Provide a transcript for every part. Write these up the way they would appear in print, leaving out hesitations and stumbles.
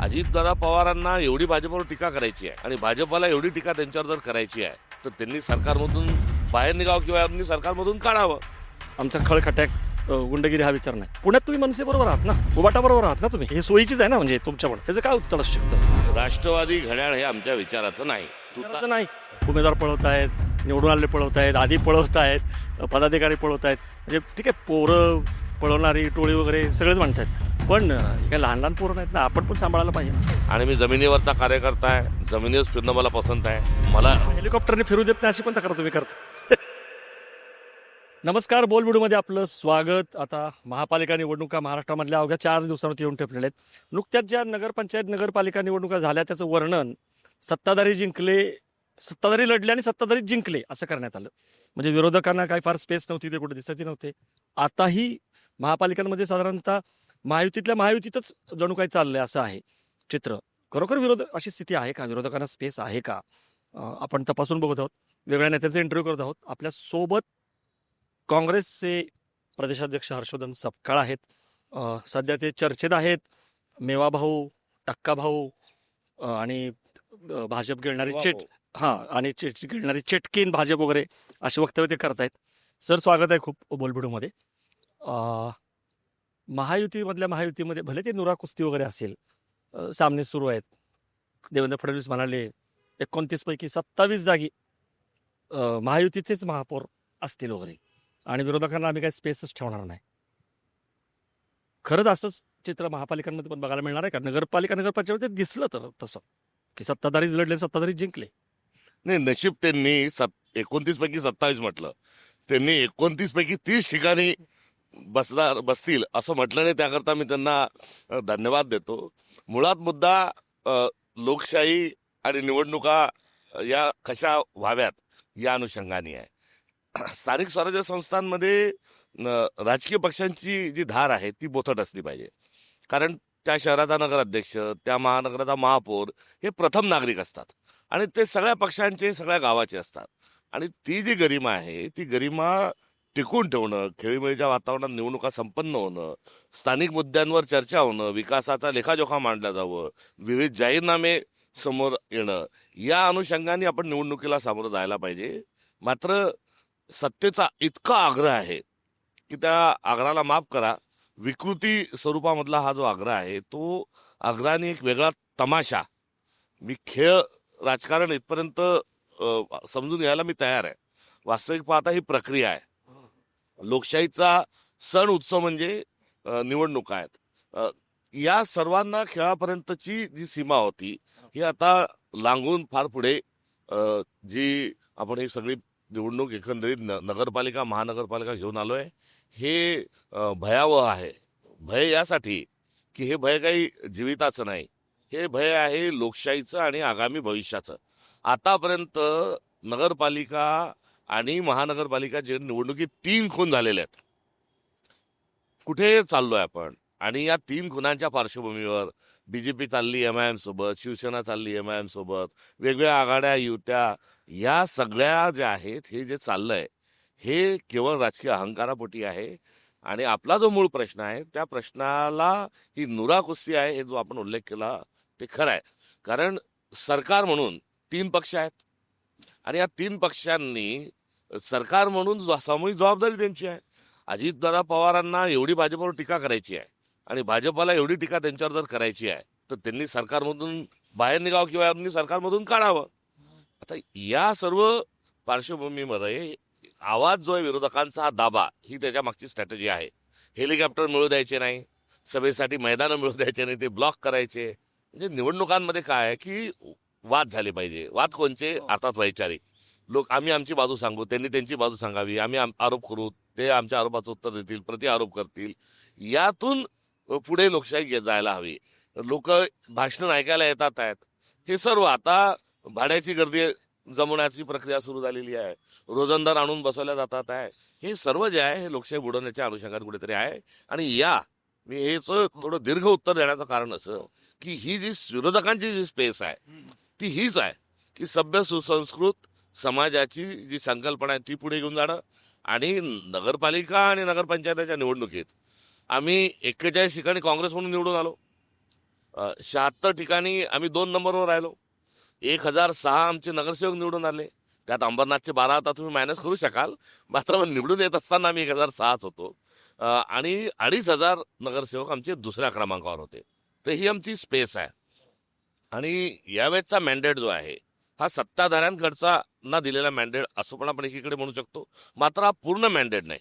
अजितदादा पवारांना एवढी भाजपवर टीका करायची आहे आणि भाजपला एवढी टीका त्यांच्यावर जर करायची आहे तर त्यांनी सरकारमधून बाहेर निघावं किंवा यांनी सरकारमधून काढावं. आमचा खळखट्याक गुंडगिरी हा विचार नाही. पुण्यात तुम्ही मनसेबरोबर आहात ना, उबाटाबरोबर आहात ना तुम्ही, हे सोयीचीच आहे ना. म्हणजे तुमच्याकडे त्याचं काय उत्तर असू शकतं? राष्ट्रवादी घड्याळ हे आमच्या विचाराचं नाही. विचाराचं नाही. उमेदवार पळवत आहेत, निवडून आलेले पळवत आहेत, आधी पळवत आहेत, पदाधिकारी पळवत आहेत. म्हणजे ठीक आहे, पोरं पळवणारी टोळी वगैरे सगळेच म्हणतात, पण काय लहान लहान पोरं नाहीत ना, आपण पण सांभाळायला पाहिजे ना. आणि मी जमिनीवरचा कार्यकर्ता आहे, जमिनीवर फिरणं मला पसंत आहे. मला हेलिकॉप्टरने फिरू देत नाही अशी पण तक्रार तुम्ही करता. नमस्कार, बोल व्हिडिओमध्ये आपलं स्वागत. आता महापालिका निवडणुका महाराष्ट्रामधल्या अवघ्या 4 दिवसांवरती येऊन ठेपलेल्या आहेत. नुकत्याच ज्या नगरपंचायत नगरपालिका निवडणुका झाल्या त्याचं वर्णन सत्ताधारी लढले आणि सत्ताधारी जिंकले असं करण्यात आलं. म्हणजे विरोधकांना काही फार स्पेस नव्हती, ते कुठे दिसतही नव्हते. आताही महापालिकांमध्ये साधारणतः महायुतीतच जणू काही चाललंय असं आहे चित्र. खरोखर अशी स्थिती आहे का? विरोधकांना स्पेस आहे का? आपण तपासून बघत आहोत. वेगळ्या नेत्यांचे इंटरव्ह्यू करत आहोत. आपल्या सोबत काँग्रेसचे प्रदेशाध्यक्ष हर्षवर्धन सपकाळ आहेत. सध्या ते चर्चेत आहेत. मेवा भाऊ, टक्का भाऊ आणि भाजप गिळणारी गिळणारी चेटकीन भाजप वगैरे असे वक्तव्य ते करतायत. सर, स्वागत आहे खूप बोलबिडूमध्ये. महायुतीमध्ये भले ते नुरा कुस्ती वगैरे असेल, सामने सुरू आहेत. देवेंद्र फडणवीस म्हणाले 29 पैकी 27 जागी महायुतीचेच महापौर असतील वगैरे, आणि विरोधकांना आम्ही काही स्पेसच ठेवणार नाही. खरंच असंच चित्र महापालिकांमध्ये पण बघायला मिळणार आहे का? नगरपंचायत दिसलं तर तसं की सत्ताधारीच लढले, सत्ताधारीच जिंकले. नाही, नशीब त्यांनी 29 पैकी 27 म्हटलं. त्यांनी 29 पैकी 30 ठिकाणी बसतील असं म्हटलं नाही. त्याकरता मी त्यांना धन्यवाद देतो. मुळात मुद्दा लोकशाही आणि निवडणुका या कशा व्हाव्यात या अनुषंगाने आहे. स्थानिक स्वराज्य संस्थांमध्ये राजकीय पक्षांची जी धार आहे ती बोथट असली पाहिजे. कारण त्या शहराचा नगराध्यक्ष, त्या महानगराचा महापौर हे प्रथम नागरिक असतात आणि ते सगळ्या पक्षांचे, सगळ्या गावाचे असतात. आणि ती जी गरिमा आहे ती गरिमा टिकून ठेवणं, खेळीमेळीच्या वातावरणात निवडणुका संपन्न होणं, स्थानिक मुद्द्यांवर चर्चा होणं, विकासाचा लेखाजोखा मांडला जावं, विविध जाहीरनामे समोर येणं, या अनुषंगाने आपण निवडणुकीला सामोरं जायला पाहिजे. मात्र सत्तेचा इतका आग्रह आहे की त्या आग्रहाला माफ करा, विकृती स्वरूपामधला हा जो आग्रह आहे तो आग्रहाने एक वेगळा तमाशा, मी खेळ राजकारण इथपर्यंत समजून घ्यायला मी तयार आहे. वास्तविक पाहता ही प्रक्रिया आहे. लोकशाहीचा सण उत्सव म्हणजे निवडणुका आहेत. या सर्वांना खेळापर्यंतची जी सीमा होती ही आता लांघून फार पुढे जी आपण ही सगळी निवडणूक एकंदरीत नगरपालिका महानगरपालिका घेऊन आलोय, हे भयावह आहे. भय यासाठी की हे भय काही जीविताचं नाही, हे भय आहे लोकशाहीचं आणि आगामी भविष्याचं. आतापर्यंत नगरपालिका आणि महानगरपालिका जे निवडणुकीत 3 खून झालेले आहेत. कुठे चाललोय आपण? आणि या 3 खुनांच्या पार्श्वभूमीवर बीजेपी चालली MIM सोबत, शिवसेना चालली MIM सोबत, वेगवेगळ्या आघाड्या, युत्या, या सगळ्या ज्या आहेत, हे जे चाललंय हे केवळ राजकीय अहंकारापोटी आहे. आणि आपला जो मूळ प्रश्न आहे त्या प्रश्नाला ही नुरा कुस्ती आहे, हे जो आपण उल्लेख केला ते खरं आहे. कारण सरकार म्हणून 3 पक्ष आहेत आणि या 3 पक्षांनी सरकार म्हणून सामूहिक जबाबदारी त्यांची आहे. अजितदादा पवारांना एवढी भाजपवर टीका करायची आहे आणि भाजपला एवढी टीका त्यांच्यावर जर करायची आहे तर त्यांनी सरकारमधून बाहेर निघावं किंवा यांनी सरकारमधून काढावं. आता या सर्व पार्श्वभूमीमध्ये आवाज जो आहे विरोधकांचा, हा दाबा, ही त्याच्या मागची स्ट्रॅटेजी आहे. हेलिकॉप्टर मिळू द्यायचे नाही, सभेसाठी मैदानं मिळू द्यायचे नाही, ते ब्लॉक करायचे. म्हणजे निवडणुकांमध्ये काय आहे की वाद झाले पाहिजे. वाद कोणचे? अर्थात वैचारिक. लोक आम्ही आमची बाजू सांगू, त्यांनी त्यांची बाजू सांगावी, आम्ही आरोप करू, ते आमच्या आरोपाचं उत्तर देतील, प्रति आरोप करतील. यातून पुढे लोकशाही जायला हवी. लोक भाषण ऐकायला येतात आहेत. हे सर्व आता भाड्याची गर्दी जमवण्याची प्रक्रिया सुरू झालेली आहे, रोजंदार आणून बसवल्या जातात आहे. हे सर्व जे आहे हे लोकशाही बुडवण्याच्या अनुषंगाने कुठेतरी आहे. आणि मी हेच थोडं दीर्घ उत्तर देण्याचं कारण असं की ही जी विरोधकांची जी स्पेस आहे ती हीच आहे की सभ्य सुसंस्कृत समाजाची जी संकल्पना आहे ती पुढे घेऊन जाणं. आणि नगरपालिका आणि नगरपंचायतीच्या निवडणुकीत आम्ही 41 ठिकाणी काँग्रेस म्हणून निवडून आलो. 76 ठिकाणी आम्ही 2 नंबरवर राहिलो. 1006 आमचे नगरसेवक निवडून आले. त्यात अंबरनाथचे 12 आता तुम्ही मायनस करू शकाल. मात्र निवडून येत असताना आम्ही 1006च होतो. आणि 2500 नगरसेवक आमचे दुसऱ्या क्रमांकावर होते. तर ही आमची स्पेस आहे. आणि यावेळेचा मॅन्डेट जो आहे हा सत्ताधाऱ्यांकडचा ना दिलेला मॅन्डेट असं पण आपण एकीकडे म्हणू शकतो. मात्र हा पूर्ण मॅन्डेट नाही.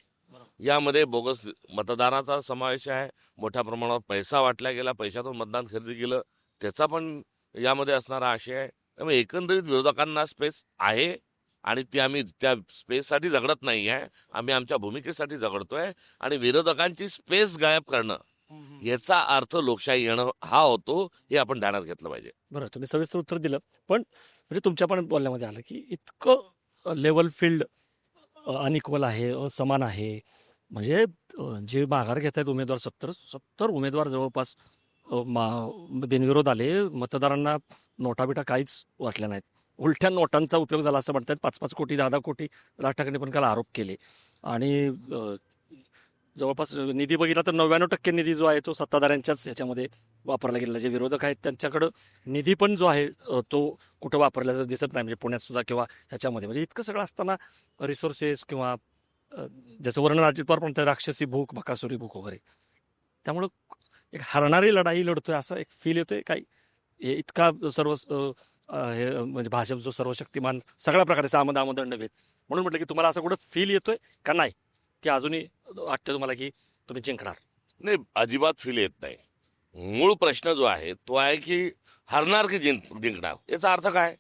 यामध्ये बोगस मतदाराचा समावेश आहे. मोठ्या प्रमाणावर पैसा वाटला गेला, पैशातून मतदान खरेदी केलं, त्याचा पण यामध्ये असणारा आशय आहे. त्यामुळे एकंदरीत विरोधकांना स्पेस आहे आणि ती आम्ही त्या स्पेससाठी झगडत नाही आहे. आम्ही आमच्या भूमिकेसाठी झगडतोय. आणि विरोधकांची स्पेस गायब करणं याचा अर्थ लोकशाही येणं हा होतो, हे आपण ध्यानात घेतलं पाहिजे. बरं, तुम्ही सविस्तर उत्तर दिलं, पण म्हणजे तुमच्या पण बोलण्यामध्ये आलं की इतकं लेवल फील्ड अनइक्वल आहे, असमान आहे. म्हणजे जे माघार घेत आहेत उमेदवार 70 उमेदवार जवळपास बिनविरोध आले. मतदारांना नोटाबिटा काहीच वाटल्या नाहीत. उलट्या नोटांचा उपयोग झाला असं म्हणतात. 5-5 कोटी 10-10 कोटी राज ठाकरेंनी पण काल आरोप केले. आणि जवळपास निधी बघितला तर 99% निधी जो आहे तो सत्ताधाऱ्यांच्याच ह्याच्यामध्ये वापरला गेलेला. जे विरोधक आहेत त्यांच्याकडं निधी पण जो आहे तो कुठं वापरल्याचं दिसत नाही. म्हणजे पुण्यात सुद्धा किंवा ह्याच्यामध्ये म्हणजे इतकं सगळं असताना रिसोर्सेस किंवा ज्याचं वर्णन अजित पवार म्हणतात राक्षसी भूक, बकासुरी भूक वगैरे. त्यामुळं एक हरणारी लढाई लढतोय असं एक फील येतोय. काही हे इतका सर्व हे म्हणजे भाजप जो सर्वशक्तिमान सगळ्या प्रकारे सामदाम दंडभेद, म्हणून म्हटलं की तुम्हाला असं कुठं फील येतोय का नाही, की अजूनही वाटतं तुम्हाला की तुम्ही जिंकणार? नाही, अजिबात फील येत नाही. मूळ प्रश्न जो आहे तो आहे की हरणार की जिंकणार. याचा अर्थ काय?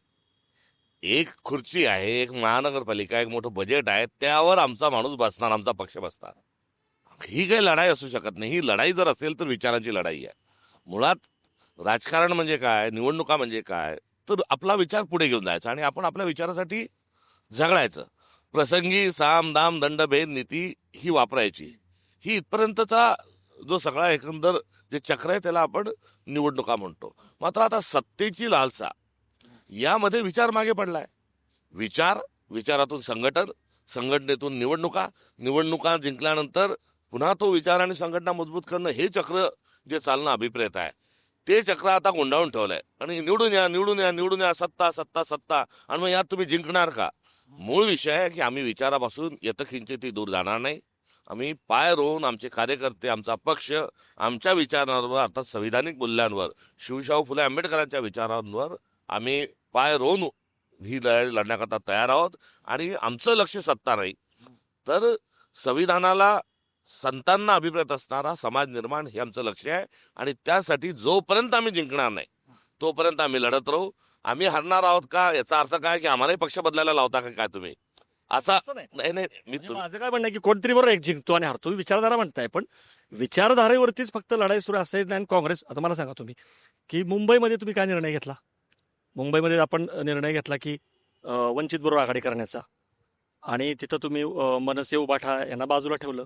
एक खुर्ची आहे, एक महानगरपालिका, एक मोठं बजेट आहे, त्यावर आमचा माणूस बसणार, आमचा पक्ष बसणार. ही काही लढाई असू शकत नाही. ही लढाई जर असेल तर विचारांची लढाई आहे. मुळात राजकारण म्हणजे काय, निवडणुका म्हणजे काय, तर आपला विचार पुढे घेऊन जायचा आणि आपण आपल्या विचारासाठी झगडायचं. प्रसंगी साम दाम दंड भेद नीती ही वापरायची. ही इथपर्यंतचा जो सगळा एकंदर जे चक्र आहे त्याला आपण निवडणुका म्हणतो. मात्र आता सत्तेची लालसा यामध्ये विचार मागे पडलाय. विचारातून संघटन, संघटनेतून निवडणुका, निवडणुका जिंकल्यानंतर पुन्हा तो विचार आणि संघटना मजबूत करणं, हे चक्र जे चालणं अभिप्रेत आहे ते चक्र आता गुंडाळून ठेवलंय. आणि निवडून या निवडून या निवडून या, सत्ता सत्ता सत्ता, आणि मग यात तुम्ही जिंकणार का? मूळ विषय आहे की आम्ही विचारापासून यथकिंचितही दूर जाणार नाही. आम्ही पाय रोवून आमचे कार्यकर्ते, आमचा पक्ष आमच्या विचारांवर, अर्थात संविधानिक मूल्यांवर, शिवशाहू फुले आंबेडकरांच्या विचारांवर आम्ही पाय रोवून ही लढाई लढण्याकरता तयार आहोत. आणि आमचं लक्ष सत्ता नाही तर संविधानाला, संतांना अभिप्रेत असणारा समाज निर्माण हे आमचं लक्ष आहे. आणि त्यासाठी जोपर्यंत आम्ही जिंकणार नाही तोपर्यंत आम्ही लढत राहू. आम्ही हरणार आहोत का याचा अर्थ काय की आम्हालाही पक्ष बदलायला लावता का काय तुम्ही? असा असं नाही. नाही नाही मी म्हणजे माझं काय म्हणणं आहे की कोणतरी बरोबर एक जिंकतो आणि हरतो, विचारधारा म्हणताय, पण विचारधारेवरतीच फक्त लढाई सुरू असेल नाही. आणि काँग्रेस, आता मला सांगा तुम्ही की मुंबईमध्ये तुम्ही काय निर्णय घेतला? मुंबईमध्ये आपण निर्णय घेतला की वंचित बरोबर आघाडी करण्याचा, आणि तिथं तुम्ही मनसे उबाठा यांना बाजूला ठेवलं.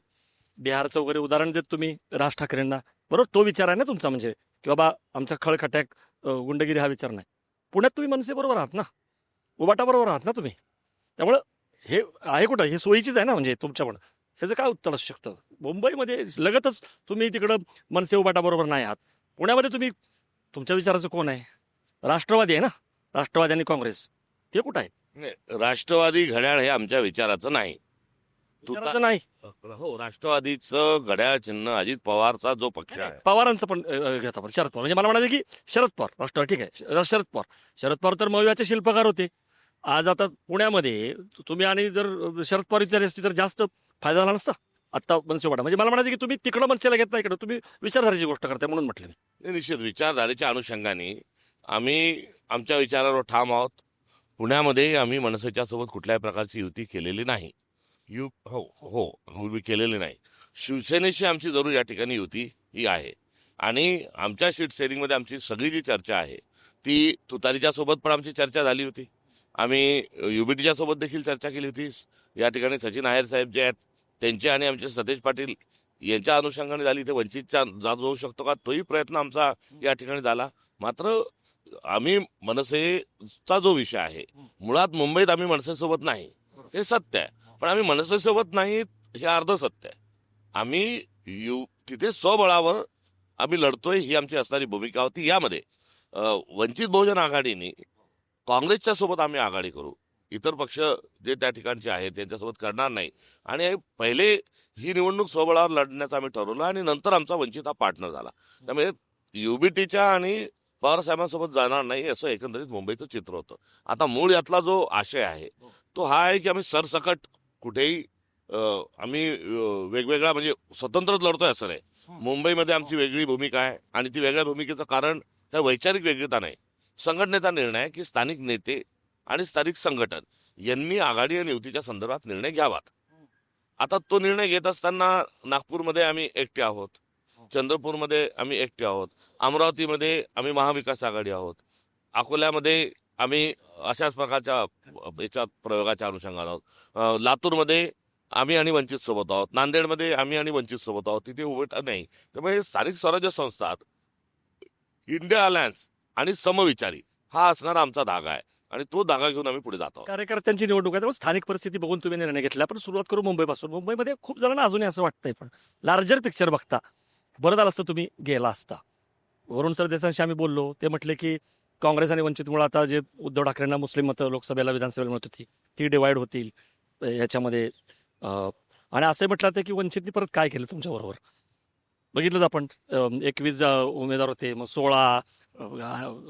बिहारचं वगैरे उदाहरण देत तुम्ही राज ठाकरेंना, बरोबर तो विचार आहे ना तुमचा, म्हणजे की बाबा आमचा खळखट्याक गुंडगिरी हा विचार नाही. पुण्यात तुम्ही मनसे बरोबर आहात ना, उबाटा बरोबर आहात ना तुम्ही. त्यामुळं हे आहे कुठं, हे सोयीचीच आहे ना म्हणजे तुमच्या पण. ह्याचं काय उत्तर असू शकतं? मुंबईमध्ये लगतच तुम्ही तिकडं मनसे उबाटा बरोबर नाही आहात. पुण्यामध्ये तुम्ही, तुमच्या विचाराचं कोण आहे? राष्ट्रवादी आहे ना, राष्ट्रवादी आणि काँग्रेस, ते कुठं आहेत? नाही, राष्ट्रवादी घड्याळ हे आमच्या विचाराचं नाही. विचाराचं नाही. हो, राष्ट्रवादीचं घड्याळ चिन्ह अजित पवारचा जो पक्ष आहे. पवारांचं पण घेता पण शरद पवार, म्हणजे मला म्हणायचं की शरद पवार राष्ट्रवादी, ठीक आहे, शरद पवार तर मवियाचे शिल्पकार होते. आज आता पुण्यामध्ये तुम्ही, आणि जर शरद पवार विचारली असती तर जास्त फायदा झाला नसता आत्ता मनसे उबाटा. म्हणजे मला म्हणायचं की तुम्ही तिकडं मनसेला घेत नाही, इकडं तुम्ही विचारधारेची गोष्ट करताय, म्हणून म्हटलं मी. नाही, निश्चित विचारधारेच्या अनुषंगाने आम्ही आमच्या विचारावर ठाम आहोत. पुण्यामध्ये आम्ही मनसेच्या सोबत कुठल्याही प्रकारची युती केलेली नाही. युती केलेली नाही. शिवसेनेशी आमची जरूर या ठिकाणी युती ही आहे. आणि आमच्या सीट शेअरिंगमध्ये आमची सगळी जी चर्चा आहे ती तुतारीच्या सोबत पण आमची चर्चा झाली होती. आम्ही युबीटीच्या सोबत देखील चर्चा केली होती. या ठिकाणी सचिन आहेर साहेब जे आहेत त्यांचे आणि आमचे सतेज पाटील यांच्या अनुषंगाने झाली. ते वंचितच्या जाऊ शकतो का तोही प्रयत्न आमचा या ठिकाणी झाला. मात्र आम्ही मनसेचा जो विषय आहे, मुळात मुंबईत आम्ही मनसेसोबत नाही हे सत्य आहे, पण आम्ही मनसेसोबत नाही हे अर्ध सत्य आहे. आम्ही तिथे स्वबळावर आम्ही लढतोय, ही आमची असणारी भूमिका होती. यामध्ये वंचित बहुजन आघाडीने काँग्रेसच्या सोबत आम्ही आघाडी करू, इतर पक्ष जे त्या ठिकाणचे आहेत त्यांच्यासोबत करणार नाही. आणि पहिले ही निवडणूक स्वबळावर लढण्याचं आम्ही ठरवलं आणि नंतर आमचा वंचित हा पार्टनर झाला. त्यामुळे युबीटीच्या आणि पवार साहेबांसोबत जाणार नाही असं एकंदरीत मुंबईचं चित्र होतं. आता मूळ यातला जो आशय आहे तो हा आहे की आम्ही सरसकट कुठेही आम्ही वेगवेगळा म्हणजे स्वतंत्रच लढतोय असं नाही. मुंबईमध्ये आमची वेगळी भूमिका आहे आणि ती वेगळ्या भूमिकेचं कारण त्या वैचारिक वेगळता नाही, संघटनेचा निर्णय आहे की स्थानिक नेते आणि स्थानिक संघटन यांनी आघाडी आणि युतीच्या संदर्भात निर्णय घ्यावात. आता तो निर्णय घेत असताना नागपूरमध्ये आम्ही एकटे आहोत, चंद्रपूरमध्ये आम्ही एकटे आहोत, अमरावतीमध्ये आम्ही महाविकास आघाडी आहोत, अकोल्यामध्ये आम्ही अशाच प्रकारच्या याच्या प्रयोगाच्या अनुषंगाने आहोत, लातूरमध्ये आम्ही आणि वंचित सोबत आहोत, नांदेडमध्ये आम्ही आणि वंचित सोबत आहोत, तिथे उभट नाही. त्यामुळे स्थानिक स्वराज्य संस्थात इंडिया अलायन्स आणि समविचारी हा असणारा आमचा धागा आहे आणि तो धागा घेऊन आम्ही पुढे जातो. कार्यकर्त्यांची निवडणूक आहे त्यामुळे स्थानिक परिस्थिती बघून तुम्ही निर्णय घेतला. पण सुरुवात करू मुंबईपासून. मुंबईमध्ये खूप जणांना अजूनही असं वाटतंय, पण लार्जर पिक्चर बघता बरं झालं असतं तुम्ही गेला असता. वरुण सरदेसांशी आम्ही बोललो, ते म्हटले की काँग्रेस आणि वंचितमुळे आता जे उद्धव ठाकरेंना मुस्लिम मतं लोकसभेला विधानसभेला मिळत होती ती डिवाइड होतील ह्याच्यामध्ये. आणि असं म्हटलं होतं की वंचितनी परत काय केलं तुमच्याबरोबर. बघितलं आपण 21 उमेदवार होते, मग 16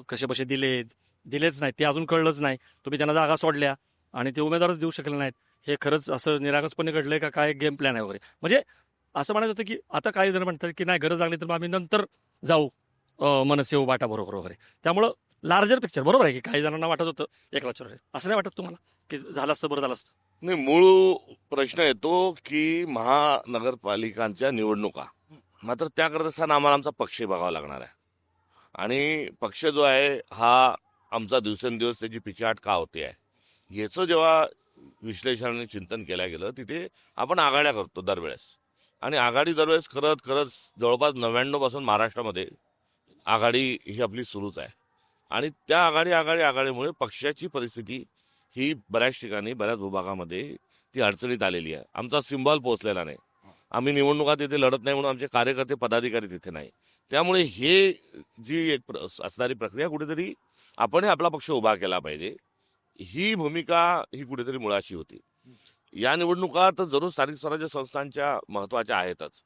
कसे बसे दिलेच नाहीत, ते अजून कळलंच नाही. तुम्ही त्यांना जागा सोडल्या आणि ते उमेदवारच देऊ शकले नाहीत. हे खरंच असं निरागसपणे घडलंय का काय गेम प्लॅन आहे वगैरे. म्हणजे असं म्हणायचं होतं की आता काही जण म्हणतात की नाही गरज लागली तर मग आम्ही नंतर जाऊ मनसे उभाटा बरोबर वगैरे. त्यामुळं लार्जर पिक्चर बरोबर आहे की काही जणांना वाटत होतं एकनाथ शिंदे. असं नाही वाटत तुम्हाला की झालं असतं बरं झालं असतं? नाही, मूळ प्रश्न येतो की महानगरपालिकांच्या निवडणुका मात्र त्या करत असताना आम्हाला आमचा पक्ष बघावा लागणार आहे. आणि पक्ष जो आहे हा आमचा दिवसेंदिवस त्याची पिछेहाट का होते आहे याचं जेव्हा विश्लेषण आणि चिंतन केलं गेलं तिथे आपण आघाड्या करतो दरवेळेस. आणि आघाडी दरवेळेस करत करत जवळपास 99 पासून महाराष्ट्रामध्ये आघाडी ही आपली सुरूच आहे. आणि त्या आघाडीमुळे पक्षाची परिस्थिती ही बऱ्याच ठिकाणी बऱ्याच भूभागामध्ये ती अडचणीत आलेली आहे. आमचा सिम्बॉल पोहोचलेला नाही, आम्ही निवडणुका तिथे लढत नाही म्हणून आमचे कार्यकर्ते पदाधिकारी तिथे नाही. त्यामुळे हे जी एक असणारी प्रक्रिया कुठेतरी आपण आपला पक्ष उभा केला पाहिजे ही भूमिका ही कुठेतरी मुळाशी होती. या निवडणुका तर जरूर स्थानिक स्वराज्य संस्थांच्या महत्वाच्या आहेतच,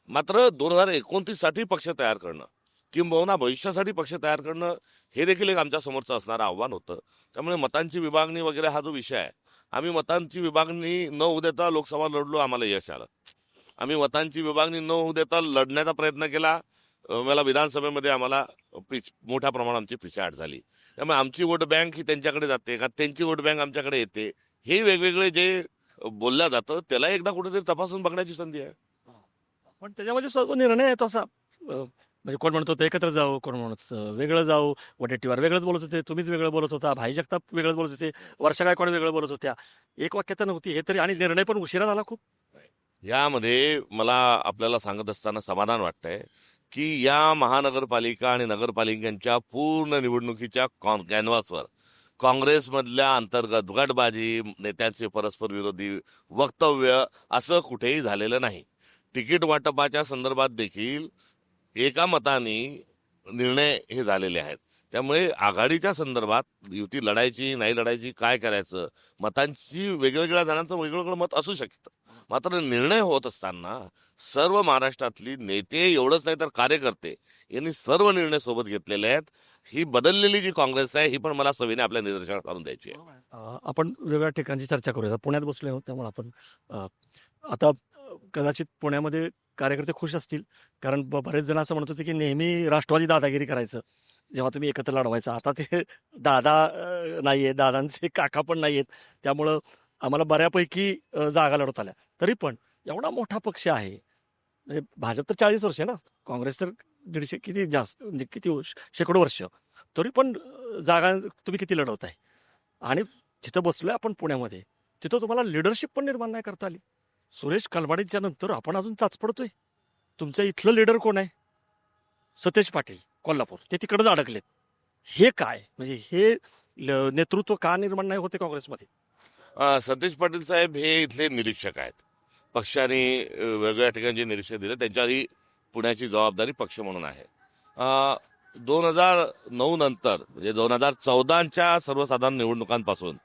मात्र 2029 साठी पक्ष तयार करणं किंबहुना भविष्यासाठी पक्ष तयार करणं हे देखील एक आमच्या समोरचं असणारं आव्हान होतं. त्यामुळे मतांची विभागणी वगैरे हा जो विषय आहे, आम्ही मतांची विभागणी न होऊ देता लोकसभा लढलो, आम्हाला यश आलं. आम्ही मतांची विभागणी न होऊ देता लढण्याचा प्रयत्न केला, मला विधानसभेमध्ये आम्हाला मोठ्या प्रमाणात आमची पिछेहाट झाली. त्यामुळे आमची वोट बँक ही त्यांच्याकडे जाते का त्यांची वोट बँक आमच्याकडे येते, हे वेगवेगळे जे बोललं जातं त्याला एकदा कुठेतरी तपासून बघण्याची संधी आहे. पण त्याच्यामध्ये जो निर्णय आहे तो असा म्हणजे कोण म्हणत होतं एकत्र जाऊ, कोण म्हणत होतं वेगळं जाऊ, वडेट्टीवार वेगळंच बोलत होते, तुम्हीच वेगळं बोलत होता, भाई जगताप वेगळंच बोलत होते, वर्षा गायकवाड वेगळं बोलत होत्या. एक वाक्यता नव्हती हे तरी, आणि निर्णय पण उशिरा झाला खूप. यामध्ये मला आपल्याला सांगत असताना समाधान वाटतंय की या महानगरपालिका आणि नगरपालिकांच्या पूर्ण निवडणुकीच्या कॅनव्हासवर काँग्रेसमधल्या अंतर्गत गटबाजी, नेत्यांचे परस्पर विरोधी वक्तव्य असं कुठेही झालेलं नाही. तिकीट वाटपाच्या संदर्भात देखील एका मताने निर्णय हे झालेले आहेत. त्यामुळे आघाडीच्या संदर्भात युती लढायची नाही लढायची काय करायचं, मतांची वेगवेगळ्या जणांचं वेगवेगळं मत असू शकतं, मात्र निर्णय होत असताना सर्व महाराष्ट्रातली नेते एवढंच नाही तर कार्यकर्ते यांनी सर्व निर्णय सोबत घेतलेले आहेत. ही बदललेली जी काँग्रेस आहे ही पण मला सविने आपल्या निदर्शनात आणून द्यायची आहे. आपण वेगवेगळ्या ठिकाणची चर्चा करूया. पुण्यात बसले आहोत त्यामुळे आपण आता कदाचित पुण्यामध्ये कार्यकर्ते खुश असतील, कारण बरेच जण असं म्हणत होते की नेहमी राष्ट्रवादी दादागिरी करायचं जेव्हा तुम्ही एकत्र लढवायचं. आता ते दादा नाहीये, दादांचे काका पण नाहीयेत, त्यामुळं आम्हाला बऱ्यापैकी जागा लढवत आल्या. तरी पण एवढा मोठा पक्ष आहे, म्हणजे भाजप तर 40 वर्ष आहे ना, काँग्रेस तर 150 किती जास्त म्हणजे किती शेकडो वर्ष, तरी पण जागा तुम्ही किती लढवताय. आणि जिथं बसलोय आपण पुण्यामध्ये तिथं तुम्हाला लिडरशिप पण निर्माण नाही करता आली. सुरेश कलमाडींच्या नंतर आपण अजून चाचपडतोय. तुमच्या इथलं लीडर कोण आहे? सतेज पाटील कोल्हापूर, ते तिकडंच अडकलेत. हे काय म्हणजे हे नेतृत्व का निर्माण नाही होते काँग्रेसमध्ये? सतेज पाटील साहेब हे इथले निरीक्षक आहेत. पक्षाने वेगवेगळ्या ठिकाणी जे निरीक्षक दिले त्यांच्यावरही पुण्याची जबाबदारी पक्ष म्हणून आहे. 2009 नंतर म्हणजे 2014च्या सर्वसाधारण निवडणुकांपासून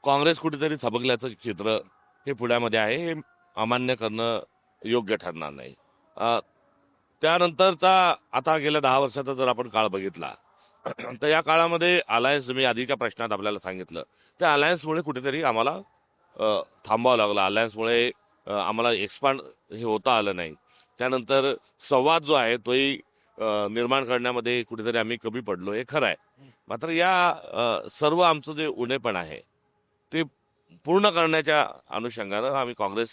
काँग्रेस कुठेतरी थबकल्याचं चित्र हे पुण्यामध्ये आहे. हे अमान्य करणं योग्य ठरणार नाही. त्यानंतरचा आता गेल्या 10 वर्षाचा जर आपण काळ बघितला तर या काळामध्ये अलायन्स, मी आधीच्या प्रश्नात आपल्याला सांगितलं, त्या अलायन्समुळे कुठेतरी आम्हाला थांबावं लागलं. अलायन्समुळे आम्हाला एक्सपांड हे होता आलं नाही. त्यानंतर संवाद जो आहे तोही निर्माण करण्यामध्ये कुठेतरी आम्ही कमी पडलो, हे खरं आहे. मात्र या सर्व आमचं जे उणेपण आहे ते पूर्ण करण्याच्या अनुषंगानं आम्ही काँग्रेस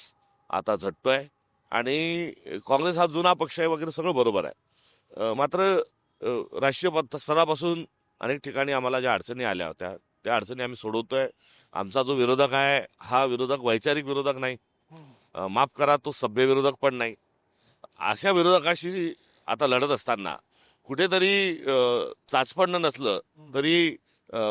आता झटतोय. आणि काँग्रेस हा जुना पक्ष आहे वगैरे सगळं बरोबर आहे. मात्र राष्ट्रीय स्तरापासून अनेक ठिकाणी आम्हाला ज्या अडचणी आल्या होत्या त्या अडचणी आम्ही सोडवतोय. आमचा जो विरोधक आहे हा विरोधक वैचारिक विरोधक नाही, माफ करा, तो सभ्य विरोधक पण नाही. अशा विरोधकाशी आता लढत असताना कुठेतरी चाचपडणं नसलं तरी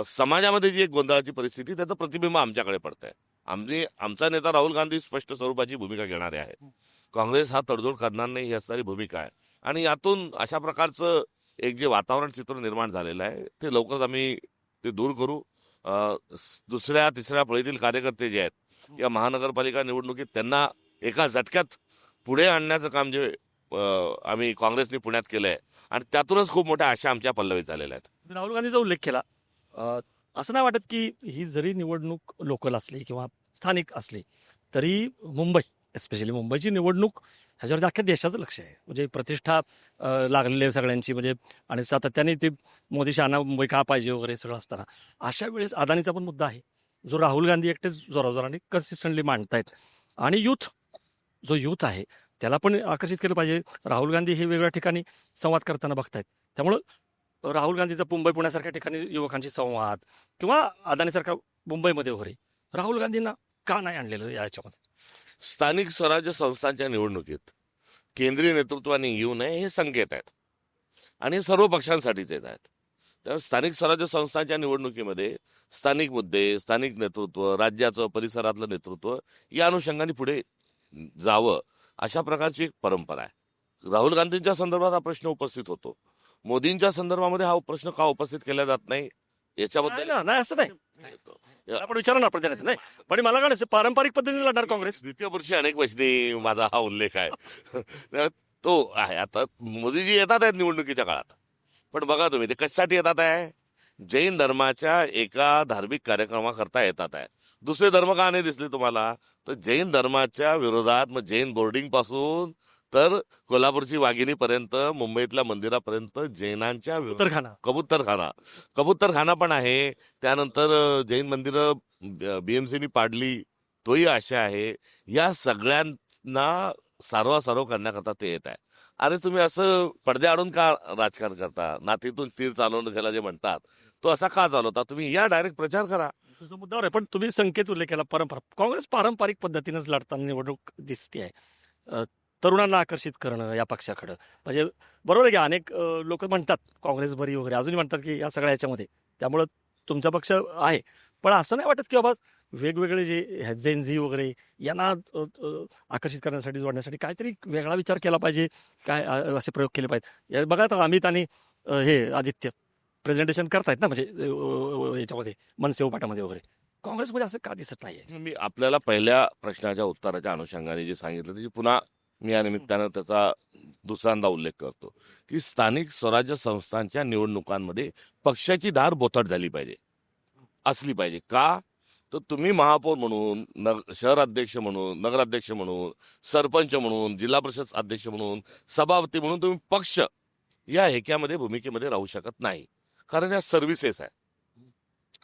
समाजामध्ये जी एक गोंधळाची परिस्थिती, त्याचं प्रतिबिंब आमच्याकडे पडतंय. आमचा नेता राहुल गांधी स्पष्ट स्वरूपाची भूमिका घेणारे आहेत. काँग्रेस हा तडजोड करणार नाही ही असणारी भूमिका आहे. आणि यातून अशा प्रकारचं एक जे वातावरण चित्र निर्माण झालेलं आहे ते लवकरच आम्ही ते दूर करू. दुसऱ्या तिसऱ्या फळीतील कार्यकर्ते जे आहेत या महानगरपालिका निवडणुकीत त्यांना एका झटक्यात पुढे आणण्याचं काम जे आम्ही काँग्रेसने पुण्यात केलं आहे आणि त्यातूनच खूप मोठ्या आशा आमच्या पल्लवीत झालेल्या आहेत. राहुल गांधीचा उल्लेख केला. असं नाही वाटत की ही जरी निवडणूक लोकल असली किंवा स्थानिक असली तरी मुंबई, एस्पेशली मुंबईची निवडणूक ह्याच्यावर अख्ख्या देशाचं लक्ष आहे. म्हणजे प्रतिष्ठा लागलेली आहे सगळ्यांची, म्हणजे आणि सातत्याने ते मोदी शहाणा मुंबई का पाहिजे वगैरे सगळं असताना अशा वेळेस अदानीचा पण मुद्दा आहे जो राहुल गांधी एकटेच जोराजोराने कन्सिस्टंटली मांडतायत. आणि जो यूथ आहे त्याला पण आकर्षित केलं पाहिजे. राहुल गांधी हे वेगवेगळ्या ठिकाणी संवाद करताना बघतायत. त्यामुळं राहुल गांधीचा मुंबई पुण्यासारख्या ठिकाणी युवकांशी संवाद किंवा अदानीसारखा मुंबईमध्ये वगैरे राहुल गांधींना का नाही आणलेलं याच्यामध्ये? स्थानिक स्वराज्य संस्थांच्या निवडणुकीत केंद्रीय नेतृत्वाने येऊ नये हे संकेत आहेत आणि हे सर्व पक्षांसाठीच येत आहेत. त्यामुळे स्थानिक स्वराज्य संस्थांच्या निवडणुकीमध्ये स्थानिक मुद्दे, स्थानिक नेतृत्व, राज्याचं परिसरातलं नेतृत्व या अनुषंगाने पुढे जावं अशा प्रकारची एक परंपरा आहे. राहुल गांधींच्या संदर्भात हा प्रश्न उपस्थित होतो. मोदींच्या संदर्भामध्ये हा प्रश्न का उपस्थित केला जात नाही याच्याबद्दल नाही असं नाही, आपण विचारा ना आपण नाही. पण मला काय पारंपरिक पद्धतीने लढणार काँग्रेस. द्वितीय पुरुषी अनेक वचनी माझा हा उल्लेख आहे तो आहे. आता मोदीजी येतात आहेत निवडणुकीच्या काळात, पण बघा तुम्ही ते कशासाठी येतात आहे? जैन धर्माच्या एका धार्मिक कार्यक्रमाकरता येतात आहे. दुसरे धर्म का नाही दिसले तुम्हाला? तर जैन धर्माच्या विरोधात, मग जैन बोर्डिंग पासून तर कोल्हापूरची वाघिणीपर्यंत, मुंबईतल्या मंदिरापर्यंत जैनांच्या कबूतरखाना पण आहे. त्यानंतर जैन मंदिरं बीएमसीनी पाडली, तोही आशा आहे. या सगळ्यांना सारवासारव करण्याकरता ते येत आहे. अरे तुम्ही असं पडद्याआडून का राजकारण करता? नातीतून तीर चालवणं त्याला जे म्हणतात तो असा का चालवता? तुम्ही या डायरेक्ट प्रचार करा. तुझा मुद्दावर आहे, पण तुम्ही संकेत उल्लेख केला परंपरा. काँग्रेस पारंपरिक पद्धतीनेच लढताना निवडणूक दिसते आहे. तरुणांना आकर्षित करणं या पक्षाकडं, म्हणजे बरोबर आहे की अनेक लोक म्हणतात काँग्रेस बरी वगैरे, अजूनही म्हणतात की या सगळ्या ह्याच्यामध्ये त्यामुळं तुमचा पक्ष आहे. पण असं नाही वाटत की बाबा वेगवेगळे जे जेनझी वगैरे यांना आकर्षित करण्यासाठी, जोडण्यासाठी काहीतरी वेगळा विचार केला पाहिजे, काय असे प्रयोग केले पाहिजेत? बघा आता अमित आणि हे आदित्य प्रेझेंटेशन करतायत ना, म्हणजे याच्यामध्ये मनसे उपाटामध्ये वगैरे. काँग्रेसमध्ये असं का दिसत नाहीये? मी आपल्याला पहिल्या प्रश्नाच्या उत्तराच्या अनुषंगाने जे सांगितलं त्याची पुन्हा मी या निमित्तानं त्याचा दुसऱ्यांदा उल्लेख करतो की स्थानिक स्वराज्य संस्थांच्या निवडणुकांमध्ये पक्षाची धार बोथट झाली पाहिजे, असली पाहिजे. का? तर तुम्ही महापौर म्हणून, शहराध्यक्ष म्हणून, नगराध्यक्ष म्हणून, सरपंच म्हणून, जिल्हा परिषद अध्यक्ष म्हणून, सभापती म्हणून तुम्ही पक्ष या हेक्यामध्ये भूमिकेमध्ये राहू शकत नाही. कारण या सर्व्हिसेस आहे,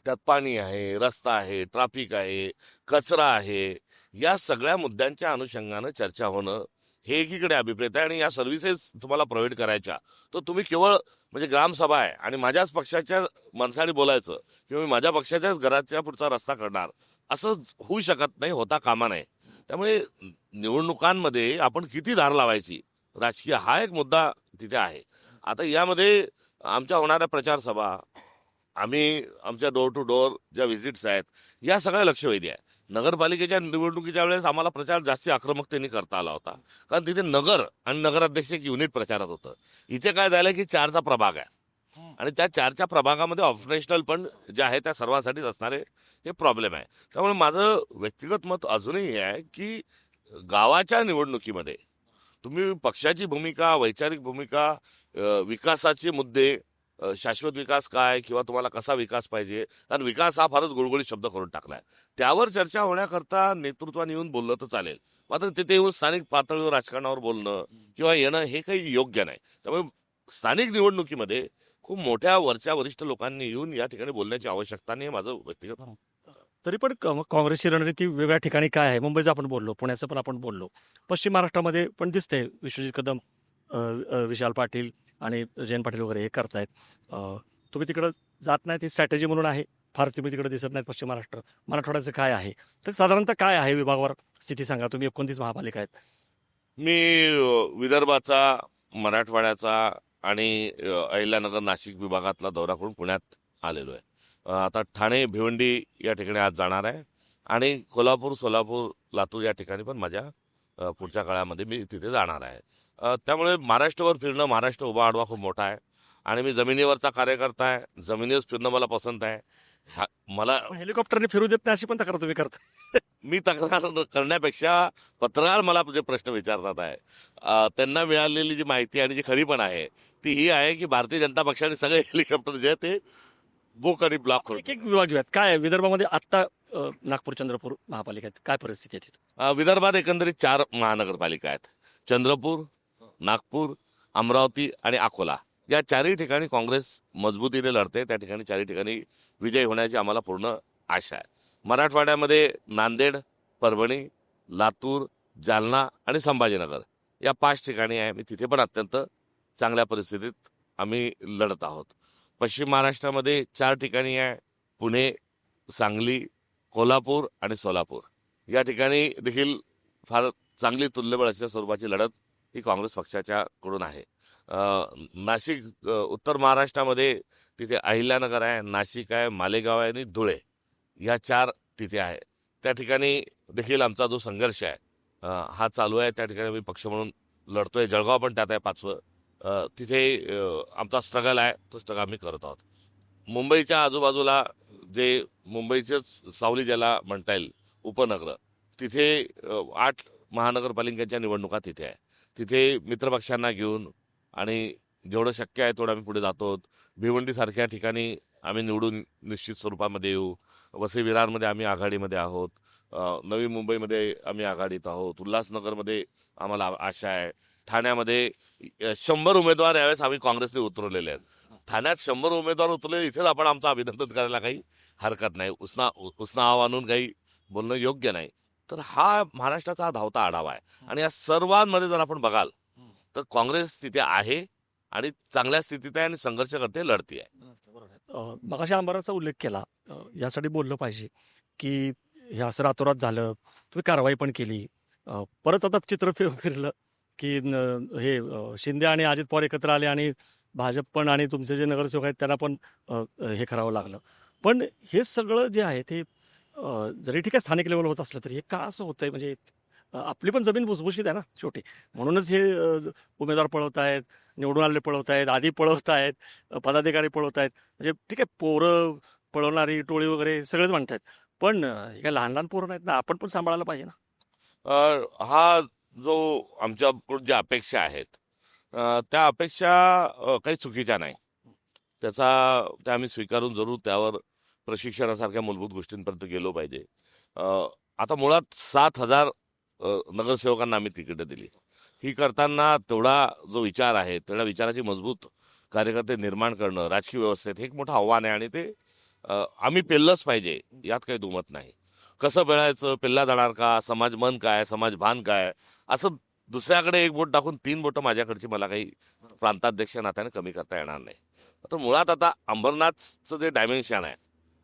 त्यात पाणी आहे, रस्ता आहे, ट्रॅफिक आहे, कचरा आहे. या सगळ्या मुद्द्यांच्या अनुषंगानं चर्चा होणं हे एकीकडे अभिप्रेत आहे. आणि या सर्व्हिसेस तुम्हाला प्रोव्हाइड करायच्या, तर तुम्ही केवळ म्हणजे ग्रामसभा आहे आणि माझ्याच पक्षाच्या माणसाने बोलायचं किंवा मी माझ्या पक्षाच्याच घराच्या पुढचा रस्ता करणार असं होऊ शकत नाही, होता कामा नये. त्यामुळे निवडणुकांमध्ये आपण किती धार लावायची राजकीय हा एक मुद्दा तिथे आहे. आता यामध्ये आमच्या होणाऱ्या प्रचार सभा आम्ही आमच्या डोर टू डोर ज्या व्हिजिट्स आहेत या सगळ्या लक्षवेधी आहे. नगरपालिकेच्या निवडणुकीच्या वेळेस आम्हाला प्रचार जास्ती आक्रमकतेने करता आला होता, कारण तिथे नगर आणि नगराध्यक्ष एक युनिट प्रचारात होतं. इथे काय झालं की 4चा प्रभाग आहे आणि त्या 4च्या प्रभागामध्ये ऑपरेशनल पण जे आहे त्या सर्वांसाठीच असणारे हे प्रॉब्लेम आहे. त्यामुळे माझं व्यक्तिगत मत अजूनही हे आहे की गावाच्या निवडणुकीमध्ये तुम्ही पक्षाची भूमिका, वैचारिक भूमिका, विकासाचे मुद्दे, शाश्वत विकास काय किंवा तुम्हाला कसा विकास पाहिजे, कारण विकास हा फारच गुळगुळीत शब्द करून टाकलाय, त्यावर चर्चा होण्याकरता नेतृत्वाने येऊन बोललं तर चालेल. मात्र तिथे येऊन स्थानिक पातळीवर राजकारणावर बोलणं किंवा येणं हे काही योग्य नाही. त्यामुळे स्थानिक निवडणुकीमध्ये खूप मोठ्या वरच्या वरिष्ठ लोकांनी येऊन या ठिकाणी बोलण्याची आवश्यकता नाही, हे माझं व्यक्तिगत. तरी पण काँग्रेसची रणनीती वेगळ्या ठिकाणी काय आहे? मुंबईचं आपण बोललो, पुण्याचं पण आपण बोललो, पश्चिम महाराष्ट्रामध्ये पण दिसतंय विश्वजित कदम, विशाल पाटील आणि जयंत पाटील वगैरे हे करतायत. तुम्ही तिकडं जात नाही, ती स्ट्रॅटेजी म्हणून आहे, फार तुम्ही तिकडे दिसत नाहीत पश्चिम महाराष्ट्र. मराठवाड्याचं काय आहे? तर साधारणतः काय आहे विभागावर स्थिती सांगा. तुम्ही 29 महापालिका आहेत. मी विदर्भाचा, मराठवाड्याचा आणि अहिल्यानगर नाशिक विभागातला दौरा करून पुण्यात आलेलो आहे. आता ठाणे, भिवंडी या ठिकाणी आज जाणार आहे आणि कोल्हापूर, सोलापूर, लातूर या ठिकाणी पण माझ्या पुढच्या काळामध्ये मी तिथे जाणार आहे. त्यामुळे महाराष्ट्रावर फिरणं, महाराष्ट्र उभा आडवा खूप मोठा आहे आणि मी जमिनीवरचा कार्यकर्ता आहे. जमिनीवर फिरणं मला पसंत आहे. मला पण हेलिकॉप्टरने फिरू देत नाही अशी पण तक्रार तुम्ही करता. मी तक्रार करण्यापेक्षा पत्रकार मला जे प्रश्न विचारतात आहे, त्यांना मिळालेली जी माहिती आणि जी खरी पण आहे ती ही आहे की भारतीय जनता पक्षाने सगळे हेलिकॉप्टर जे आहे ते बुक आणि ब्लॉक करून. एक एक विभाग घेऊयात. काय आहे विदर्भामध्ये आत्ता नागपूर, चंद्रपूर महापालिकेत काय परिस्थिती आहे तिथं? विदर्भात एकंदरीत 4 महानगरपालिका आहेत. चंद्रपूर, नागपूर, अमरावती आणि अकोला या 4ही ठिकाणी काँग्रेस मजबूतीने लढते. त्या ठिकाणी 4ही ठिकाणी विजय होण्याची आम्हाला पूर्ण आशा आहे. मराठवाड्यामध्ये नांदेड, परभणी, लातूर, जालना आणि संभाजीनगर या 5 ठिकाणी आहे. मी तिथे पण अत्यंत चांगल्या परिस्थितीत आम्ही लढत आहोत. पश्चिम महाराष्ट्रामध्ये 4 ठिकाणी आहे. पुणे, सांगली, कोल्हापूर आणि सोलापूर या ठिकाणी देखील फार चांगली तुल्यबळ असलेल्या स्वरूपाची लढत ही काँग्रेस पक्षाच्याकडून आहे. नाशिक, उत्तर महाराष्ट्रामध्ये तिथे अहिल्यानगर आहे, नाशिक आहे, मालेगाव आहे आणि धुळे या 4 तिथे आहे. त्या ठिकाणी देखील आमचा जो संघर्ष आहे हा चालू आहे. त्या ठिकाणी मी पक्ष म्हणून लढतोय. जळगाव पण त्यात आहे 5वं. तिथे आमचा स्ट्रगल आहे, तो स्ट्रगल आम्ही करत आहोत. मुंबईच्या आजूबाजूला जे मुंबईचेच सावली ज्याला म्हणता येईल उपनगर, तिथे 8 महानगरपालिकांच्या निवडणुका तिथे आहे. तिथे मित्रपक्षांना घेऊन आणि जेवढं शक्य आहे तेवढं आम्ही पुढे जातो. भिवंडीसारख्या ठिकाणी आम्ही निवडून निश्चित स्वरूपामध्ये येऊ. वसई विरारमध्ये आम्ही आघाडीमध्ये आहोत. नवी मुंबईमध्ये आम्ही आघाडीत आहोत. उल्हासनगरमध्ये आम्हाला आशा आहे. ठाण्यामध्ये 100 उमेदवार यावेळेस आम्ही काँग्रेसने उतरवलेले आहेत. ठाण्यात 100 उमेदवार उतरले, इथेच आपण आमचं अभिनंदन करायला काही हरकत नाही. उसना आणून काही बोलणं योग्य नाही. तर हा महाराष्ट्राचा हा धावता आढावा आहे आणि या सर्वांमध्ये जर आपण बघाल तर काँग्रेस तिथे आहे आणि चांगल्या स्थितीत आहे आणि संघर्ष करते, लढती आहे. मगाशी आंबाराचा उल्लेख केला, यासाठी बोललं पाहिजे की हे असं रातोरात झालं, तुम्ही कारवाई पण केली, परत आता चित्र फिरलं की शिंदे आणि अजित पवार एकत्र आले आणि भाजप पण आणि तुमचे जे नगरसेवक आहेत त्यांना पण हे करावं लागलं. पण हे सगळं जे आहे ते जरी ठीक आहे स्थानिक लेवल होत असलं तरी हे का असं होतंय? म्हणजे आपली पण जमीन भुसभुशीत आहे ना शेवटी, म्हणूनच हे उमेदवार पळवत आहेत, निवडून आलेले पळवत आहेत, आधी पळवत आहेत, पदाधिकारी पळवत आहेत. म्हणजे ठीक आहे पोरं पळवणारी टोळी वगैरे सगळेच म्हणतात, पण हे काय लहान लहान पोरं नाहीत ना, आपण पण सांभाळायला पाहिजे ना. हा जो आमच्याकडून ज्या अपेक्षा आहेत त्या अपेक्षा काही चुकीच्या नाही. त्या आम्ही स्वीकारून जरूर त्यावर प्रशिक्षणासारख्या मूलभूत गोष्टींपर्यंत गेलो पाहिजे. आता मुळात 7,000 नगरसेवकांना आम्ही तिकीटं दिली. ही करताना तेवढा जो विचार आहे तेवढ्या विचाराची मजबूत कार्यकर्ते निर्माण करणं राजकीय व्यवस्थेत हे एक मोठं आव्हान आहे आणि ते आम्ही पेललंच पाहिजे, यात काही दुमत नाही. कसं पेलायचं, पेलला जाणार का, समाज मन काय, समाज भान काय, असं दुसऱ्याकडे एक बोट टाकून 3 बोटं माझ्याकडची मला काही प्रांताध्यक्ष नात्याने कमी करता येणार नाही. तर मुळात आता अंबरनाथचं जे डायमेन्शन आहे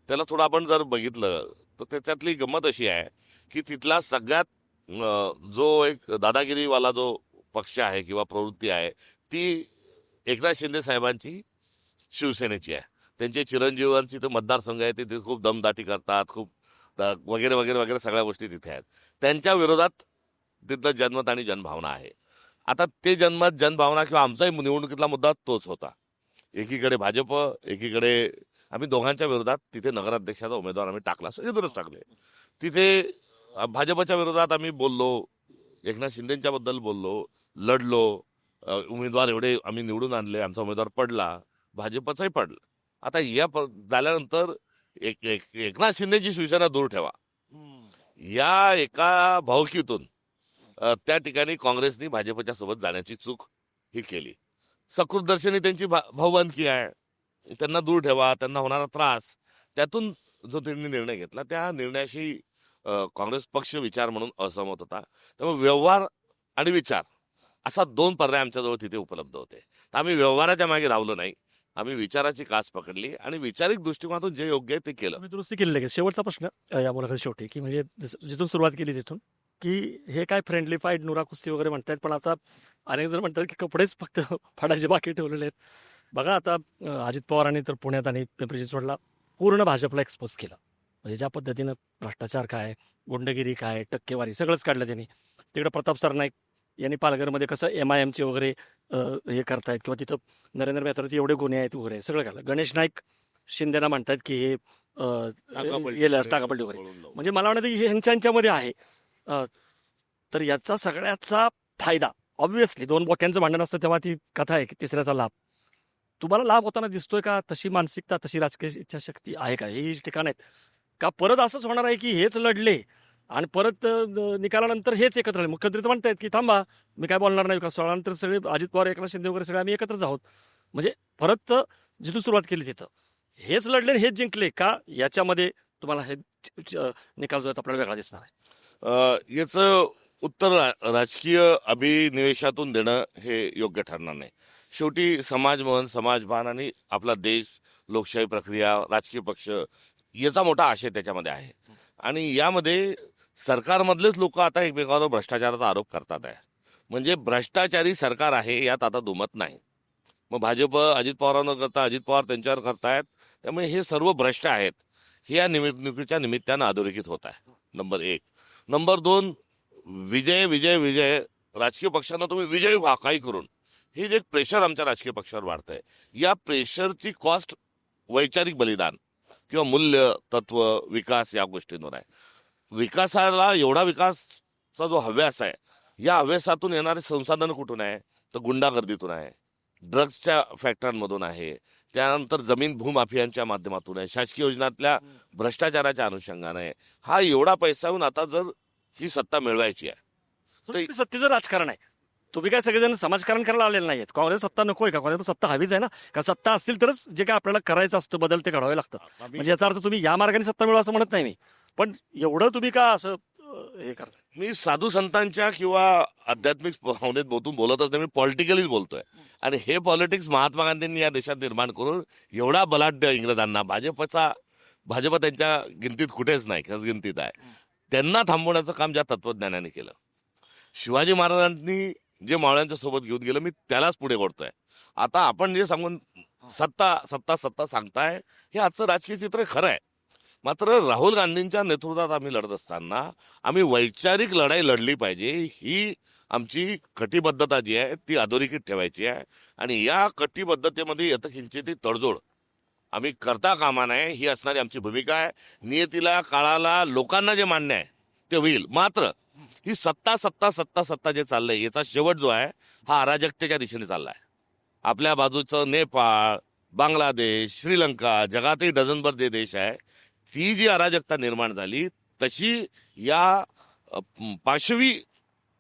त्याला थोडं आपण जर बघितलं तर त्याच्यातली गंमत अशी आहे की तिथला सगळ्यात जो एक दादागिरीवाला जो पक्ष आहे किंवा प्रवृत्ती आहे ती एकनाथ शिंदे साहेबांची शिवसेनेची आहे. त्यांचे चिरंजीवांची तर मतदारसंघ आहे तिथे खूप दमदाटी करतात, खूप वगैरे वगैरे वगैरे सगळ्या गोष्टी तिथे आहेत. त्यांच्या विरोधात तिथलं जनमत आणि जनभावना आहे. आता ते जनमत जनभावना किंवा आमचाही निवडणुकीतला मुद्दा तोच होता. एकीकडे भाजप, एकीकडे आम्ही दोघांच्या विरोधात तिथे नगराध्यक्षाचा उमेदवार आम्ही टाकला, सगळीकडूनच टाकले. तिथे भाजपच्या विरोधात आम्ही बोललो, एकनाथ शिंदेच्या बद्दल बोललो, लढलो. उमेदवार एवढे आम्ही निवडून आणले, आमचा उमेदवार पडला, भाजपचाही पडला. आता या झाल्यानंतर एकनाथ शिंदेची शिवसेना दूर ठेवा, या एका भावकीतून त्या ठिकाणी काँग्रेसनी भाजपच्या सोबत जाण्याची चूक ही केली. सकृतदर्शनी त्यांची भाऊबंदकी आहे, त्यांना दूर ठेवा, त्यांना होणारा त्रास, त्यातून जो त्यांनी निर्णय घेतला त्या निर्णयाशी काँग्रेस पक्ष विचार म्हणून असहमत होता. त्यामुळे व्यवहार आणि विचार असा दोन पर्याय आमच्याजवळ तिथे उपलब्ध होते. तर आम्ही व्यवहाराच्या मागे धावलो नाही, आम्ही विचाराची कास पकडली आणि वैचारिक दृष्टिकोनातून जे योग्य आहे ते केलं. मी दुरुस्ती केली लगेच. शेवटचा प्रश्न या मुलाखत शेवटी, की म्हणजे जिथून सुरुवात केली तिथून, की हे काय फ्रेंडली फाईट नुरा कुस्ती वगैरे म्हणतात, पण आता अनेक जण म्हणतात की कपडेच फक्त फाडायचे बाकी ठेवलेले आहेत. बघा आता अजित पवारांनी तर पुण्यात आणि पिंपरी चिंचवडला पूर्ण भाजपला एक्सपोज केलं. म्हणजे ज्या पद्धतीनं भ्रष्टाचार काय, गुंडगिरी काय, टक्केवारी सगळंच काढलं त्यांनी. तिकडे प्रताप सरनाईक यांनी पालघरमध्ये कसं MIMचे वगैरे हे करतायत, किंवा तिथं नरेंद्र मेहतावरती एवढे गुन्हे आहेत वगैरे सगळं काढलं. गणेश नाईक शिंदेना म्हणतात की हे टाकापलटी वगैरे. म्हणजे मला वाटतं की हे ह्यांच्यामध्ये आहे. तर याचा सगळ्याचा फायदा ऑब्व्हियसली दोन बोक्यांचं भांडण असतं तेव्हा ती कथा आहे की तिसऱ्याचा लाभ. तुम्हाला लाभ होताना दिसतोय का? तशी मानसिकता, तशी राजकीय इच्छाशक्ती आहे का? ही ठिकाण आहेत का? परत असंच होणार आहे की हेच लढले आणि परत निकालानंतर हेच एकत्र आले? मुख्यमंत्री तर म्हणतायत की थांबा, मी काय बोलणार नाही, का 16 नंतर सगळे अजित पवार, एकनाथ शिंदे वगैरे सगळे आम्ही एकत्रच आहोत. म्हणजे परत जिथून सुरुवात केली तिथं हेच लढले आणि हेच जिंकले का? याच्यामध्ये तुम्हाला हे निकाल जो आहे आपल्याला वेगळा दिसणार आहे. याचं उत्तर राजकीय अभिनिवेशातून देणं हे योग्य ठरणार नाही. शेवटी समाजमन, समाजभान आणि आपला देश, लोकशाही प्रक्रिया, राजकीय पक्ष याचा मोठा आशय त्याच्यामध्ये आहे. आणि यामध्ये सरकारमधलेच लोक आता एकमेकांवर भ्रष्टाचाराचा आरोप करतात आहे. म्हणजे भ्रष्टाचारी सरकार आहे यात आता दुमत नाही. मग भाजप अजित पवारांवर करता, अजित पवार त्यांच्यावर करतायत. त्यामुळे हे सर्व भ्रष्ट आहेत हे या निवडणुकीच्या निमित्तानं अधोरेखित होत आहे. नंबर 1. नंबर 2, विजय विजय विजय, राजकीय पक्षांना तुम्ही विजय व्हा काही करून, हे जे प्रेशर आमच्या राजकीय पक्षावर वाढतंय, या प्रेशरची कॉस्ट वैचारिक बलिदान किंवा मूल्य, तत्व, विकास या गोष्टींवर आहे. विकासाला एवढा विकासचा जो हव्यास आहे, या हव्यासातून येणारे संसाधन कुठून आहे? तर गुंडागर्दीतून आहे, ड्रग्सच्या फॅक्टरीमधून आहे, त्यानंतर जमीन भूमाफियांच्या माध्यमातून आहे, शासकीय योजनातल्या भ्रष्टाचाराच्या अनुषंगाने आहे. हा एवढा पैसा येऊन आता जर ही सत्ता मिळवायची आहे तर सत्तेचं राजकारण आहे. तुम्ही काय सगळेजण समाजकारण करायला आलेले नाहीत. काँग्रेस सत्ता नकोय का? काँग्रेस सत्ता हवीच आहे ना. का सत्ता असतील तरच जे काय आपल्याला करायचं असतं, बदल ते घडवावे लागतात. म्हणजे याचा अर्थ तुम्ही या मार्गाने सत्ता मिळवा असं म्हणत नाही मी, पण एवढं तुम्ही का असं हे करताय? मी साधू संतांच्या किंवा आध्यात्मिक भावनेत बोलतच नाही, मी पॉलिटिकलीच बोलतोय. आणि हे पॉलिटिक्स महात्मा गांधींनी या देशात निर्माण करून एवढा बलाढ्य इंग्रजांना, भाजप त्यांच्या गिनतीत कुठेच नाही, खसगिनतीत आहे, त्यांना थांबवण्याचं काम ज्या तत्वज्ञानाने केलं. शिवाजी महाराजांनी जे मावळ्यांच्या सोबत घेऊन गेलं, मी त्यालाच पुढे ओढतोय. आता आपण जे सांगून सत्ता सत्ता सत्ता सांगताय, हे आजचं राजकीय चित्र खरं आहे. मात्र राहुल गांधींच्या नेतृत्वात आम्ही लढत असताना आम्ही वैचारिक लढाई लढली पाहिजे, ही आमची कटिबद्धता जी आहे ती अधोरेखित ठेवायची आहे. आणि या कटिबद्धतेमध्ये यथकिंचित तडजोड आम्ही करता कामा नये, ही असणारी आमची भूमिका आहे. नियतीला, काळाला, लोकांना जे मान्य आहे ते होईल. मात्र ही सत्ता सत्ता सत्ता सत्ता जे चाललंय, याचा शेवट जो आहे हा अराजकतेच्या दिशेने चाललाय. आपल्या बाजूचं नेपाळ, बांगलादेश, श्रीलंका, जगातही डझनभर जे देश आहे, ती जी अराजकता निर्माण झाली तशी या पाशवी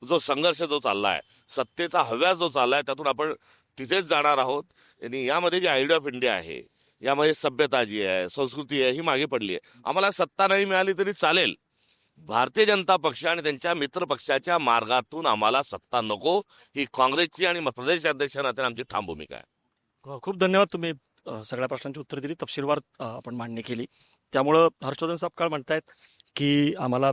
जो संघर्ष जो चाललाय, सत्तेचा हव्यास जो चाललाय, त्यातून आपण तिथेच जाणार आहोत. आणि यामध्ये जी आयडिया ऑफ इंडिया आहे, यामध्ये सभ्यता जी आहे, संस्कृती आहे, ही मागे पडली आहे. आम्हाला सत्ता नाही मिळाली तरी चालेल, भारतीय जनता पक्ष आणि त्यांच्या मित्र पक्षाच्या मार्गातून आम्हाला सत्ता नको, ही काँग्रेसची आणि प्रदेश अध्यक्षांना आमची ठाम भूमिका आहे. खूप धन्यवाद. तुम्ही सगळ्या प्रश्नांची उत्तर दिली, तपशीलवार आपण मांडणी केली. त्यामुळं हर्षवर्धन सापकाळ म्हणतायत की आम्हाला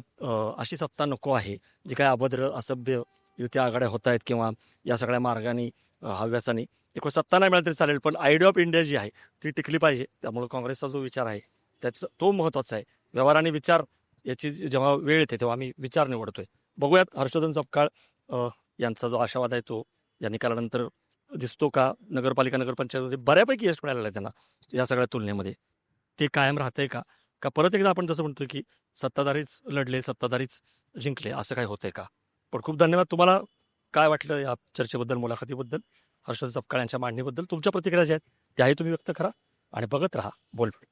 अशी सत्ता नको आहे जी काय अभद्र, असभ्य युती आघाड्या होत आहेत किंवा या सगळ्या मार्गाने हव्यासाने एक वेळ सत्ता नाही मिळाली तरी चालेल, पण आयडिया ऑफ इंडिया जी आहे ती टिकली पाहिजे. त्यामुळे काँग्रेसचा जो विचार आहे त्याचं तो महत्त्वाचा आहे. व्यवहार आणि विचार याची जेव्हा वेळ येते तेव्हा आम्ही विचार निवडतोय. बघूयात हर्षवर्धन सपकाळ यांचा जो आशावाद आहे तो या निकालानंतर दिसतो का. नगरपंचायतमध्ये बऱ्यापैकी यश मिळालेलं आहे त्यांना या सगळ्या तुलनेमध्ये. ते कायम राहतंय का का परत एकदा आपण जसं म्हणतोय की सत्ताधारीच लढले सत्ताधारीच जिंकले असं काय होतंय का. पण खूप धन्यवाद. तुम्हाला काय वाटलं या चर्चेबद्दल, मुलाखतीबद्दल, हर्षवर्धन सपकाळ यांच्या मांडणीबद्दल? तुमच्या प्रतिक्रिया ज्या आहेत त्याही तुम्ही व्यक्त करा आणि बघत राहा बोलबिड.